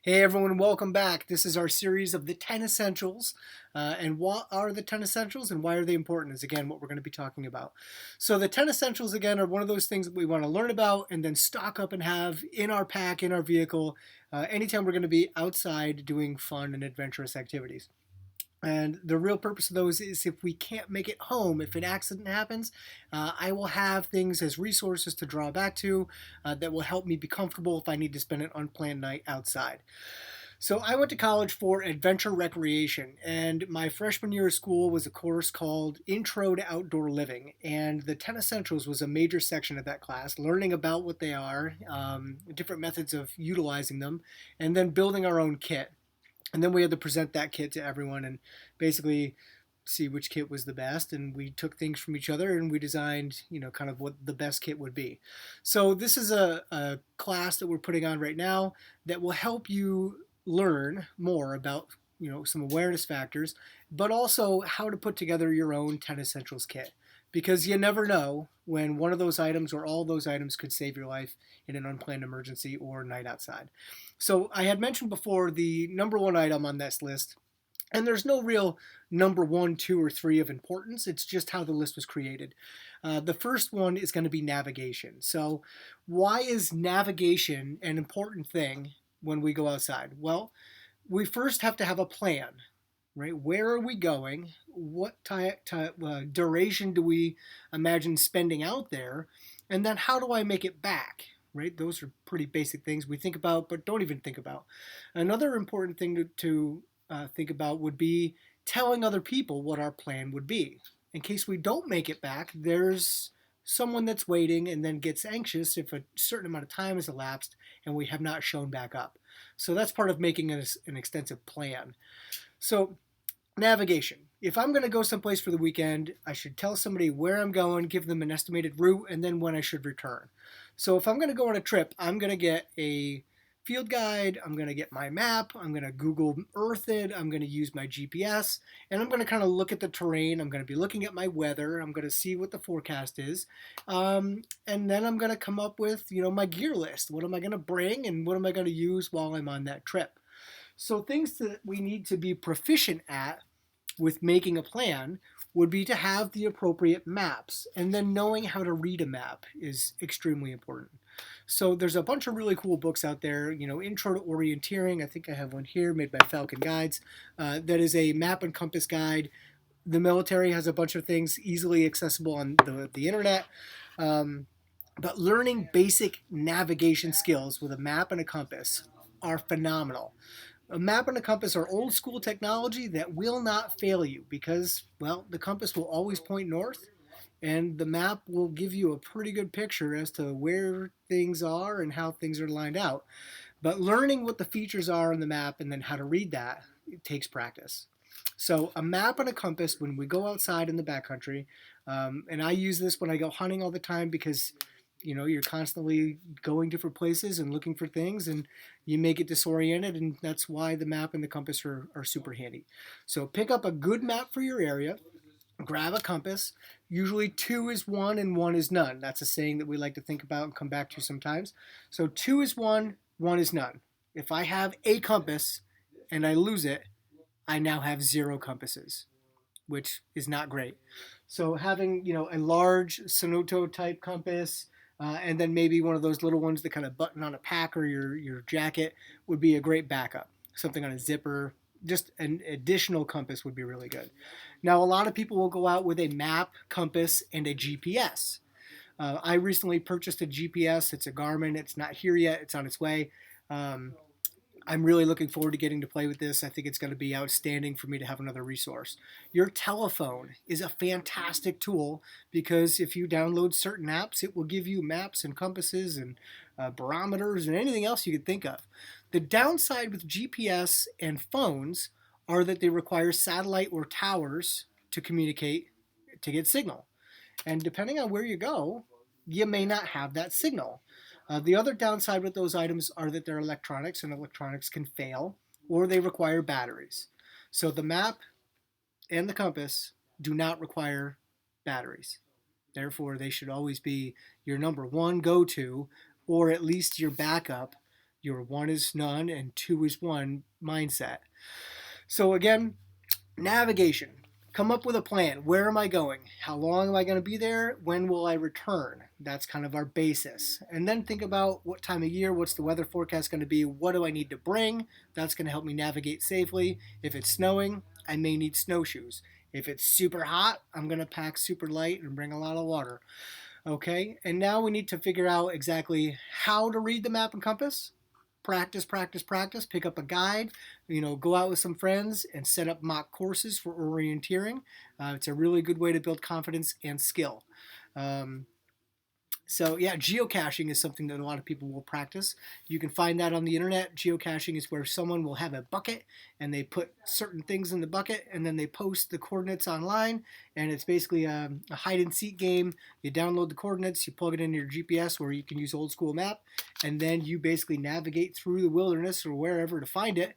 Hey everyone, welcome back. This is our series of the 10 essentials. And what are the 10 essentials and why are they important is again what we're going to be talking about. So, the 10 essentials again are one of those things that we want to learn about and then stock up and have in our pack, in our vehicle, anytime we're going to be outside doing fun and adventurous activities. And the real purpose of those is if we can't make it home, if an accident happens, I will have things as resources to draw back to that will help me be comfortable if I need to spend an unplanned night outside. So I went to college for adventure recreation, and my freshman year of school was a course called Intro to Outdoor Living, and the 10 Essentials was a major section of that class, learning about what they are, different methods of utilizing them, and then building our own kit. And then we had to present that kit to everyone and basically see which kit was the best, and we took things from each other and we designed kind of what the best kit would be. So this is a class that we're putting on right now that will help you learn more about some awareness factors, but also how to put together your own 10 essentials kit, because you never know when one of those items or all those items could save your life in an unplanned emergency or night outside. So I had mentioned before the number one item on this list, and there's no real number one, two, or three of importance. It's just how the list was created. The first one is going to be navigation. So, why is navigation an important thing when we go outside? Well, we first have to have a plan, right? Where are we going? What duration do we imagine spending out there? And then how do I make it back? Right? Those are pretty basic things we think about, but don't even think about. Another important thing to think about would be telling other people what our plan would be. In case we don't make it back, there's someone that's waiting and then gets anxious if a certain amount of time has elapsed and we have not shown back up. So that's part of making an extensive plan. So, navigation. If I'm going to go someplace for the weekend, I should tell somebody where I'm going, give them an estimated route, and then when I should return. So if I'm going to go on a trip, I'm going to get a field guide, I'm going to get my map, I'm going to Google Earth it, I'm going to use my GPS, and I'm going to kind of look at the terrain. I'm going to be looking at my weather, I'm going to see what the forecast is, and then I'm going to come up with, my gear list. What am I going to bring, and what am I going to use while I'm on that trip? So things that we need to be proficient at with making a plan would be to have the appropriate maps, and then knowing how to read a map is extremely important. So there's a bunch of really cool books out there. Intro to Orienteering, I think I have one here made by Falcon Guides, that is a map and compass guide. The military has a bunch of things easily accessible on the internet. But learning basic navigation skills with a map and a compass are phenomenal. A map and a compass are old school technology that will not fail you because, well, the compass will always point north and the map will give you a pretty good picture as to where things are and how things are lined out. But learning what the features are on the map and then how to read that, it takes practice. So, a map and a compass when we go outside in the backcountry, and I use this when I go hunting all the time because you're constantly going different places and looking for things and you may get disoriented, and that's why the map and the compass are super handy. So pick up a good map for your area, grab a compass. Usually two is one and one is none. That's a saying that we like to think about and come back to sometimes. So two is one is none. If I have a compass and I lose it, I now have zero compasses, which is not great. So having a large Sonoto type compass, and then maybe one of those little ones that kind of button on a pack or your jacket would be a great backup. Something on a zipper, just an additional compass would be really good. Now, a lot of people will go out with a map, compass, and a GPS. I recently purchased a GPS. It's a Garmin. It's not here yet. It's on its way. Um, I'm really looking forward to getting to play with this. I think it's going to be outstanding for me to have another resource. Your telephone is a fantastic tool because if you download certain apps, it will give you maps and compasses and barometers and anything else you could think of. The downside with GPS and phones are that they require satellite or towers to communicate to get signal. And depending on where you go, you may not have that signal. The other downside with those items are that they're electronics, and electronics can fail, or they require batteries. So the map and the compass do not require batteries. Therefore, they should always be your number one go to, or at least your backup, your 1 is none and 2 is 1 mindset. So again, navigation. Come up with a plan. Where am I going? How long am I going to be there? When will I return? That's kind of our basis. And then think about what time of year, what's the weather forecast going to be? What do I need to bring? That's going to help me navigate safely. If it's snowing, I may need snowshoes. If it's super hot, I'm going to pack super light and bring a lot of water. Okay, and now we need to figure out exactly how to read the map and compass. Practice, practice, practice. Pick up a guide, go out with some friends and set up mock courses for orienteering. It's a really good way to build confidence and skill. So yeah, geocaching is something that a lot of people will practice. You can find that on the internet. Geocaching is where someone will have a bucket and they put certain things in the bucket and then they post the coordinates online. And it's basically a hide and seek game. You download the coordinates, you plug it into your GPS where you can use old school map, and then you basically navigate through the wilderness or wherever to find it.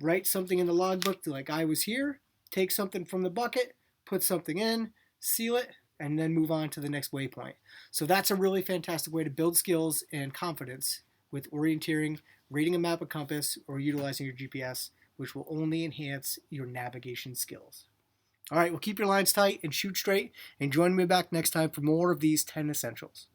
Write something in the logbook like I was here, take something from the bucket, put something in, seal it, and then move on to the next waypoint. So that's a really fantastic way to build skills and confidence with orienteering, reading a map and compass, or utilizing your GPS, which will only enhance your navigation skills. All right, well, keep your lines tight and shoot straight, and join me back next time for more of these 10 essentials.